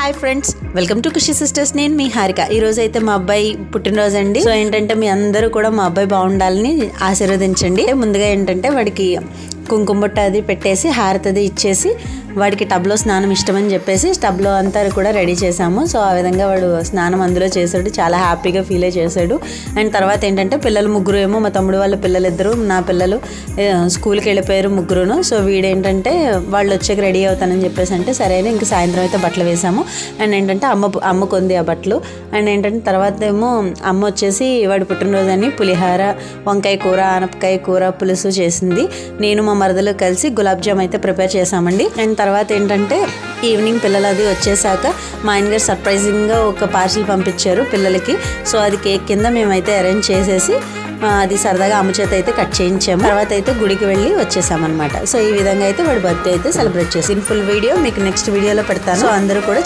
Hi friends, welcome to Khushi sisters. నేను మీ హారిక. ఈ రోజు అయితే మా అబ్బాయి పుట్టినరోజు అండి. సో ఏంటంటే మీ అందరూ కూడా మా అబ్బాయి బాగుండాలని ఆశీర్వదించండి. ముందుగా ఏంటంటే వాడికి కుంకుమ బొట్ట అది పెట్టేసి హారతి అది ఇచ్చేసి వాడికి టబ్లో స్నానం ఇష్టమని చెప్పేసి టబ్లో అంతా కూడా రెడీ చేసాము. సో ఆ విధంగా వాడు స్నానం అందులో చేశాడు. చాలా హ్యాపీగా ఫీల్ అయ్యి చేశాడు. అండ్ తర్వాత ఏంటంటే పిల్లలు ముగ్గురు ఏమో, మా తమ్ముడు వాళ్ళ పిల్లలు ఇద్దరు, నా పిల్లలు స్కూల్కి వెళ్ళిపోయారు ముగ్గురును. సో వీడేంటంటే వాళ్ళు వచ్చాక రెడీ అవుతానని చెప్పేసి అంటే సరే అని ఇంక సాయంత్రం అయితే బట్టలు వేసాము. అండ్ ఏంటంటే అమ్మకు ఉంది ఆ బట్టలు. అండ్ ఏంటంటే తర్వాత ఏమో అమ్మ వచ్చేసి వాడి పుట్టినరోజు అని పులిహార, వంకాయ కూర, ఆనపకాయ కూర, పులుసు చేసింది. నేను మా మరదలు కలిసి గులాబ్ జామ్ అయితే ప్రిపేర్ చేసామండి. అండ్ తర్వాత ఏంటంటే ఈవినింగ్ పిల్లలు అది వచ్చేసాక మా ఆయనగారు సర్ప్రైజింగ్గా ఒక పార్సిల్ పంపించారు పిల్లలకి. సో అది కేక్ కింద మేమైతే అరేంజ్ చేసేసి అది సరదాగా అమ్మ చేత అయితే కట్ చేయించాము. తర్వాత అయితే గుడికి వెళ్ళి వచ్చేసామన్నమాట. సో ఈ విధంగా అయితే వాడి బర్త్డే అయితే సెలబ్రేట్ చేసి ఫుల్ వీడియో మీకు నెక్స్ట్ వీడియోలో పెడతాను. సో అందరూ కూడా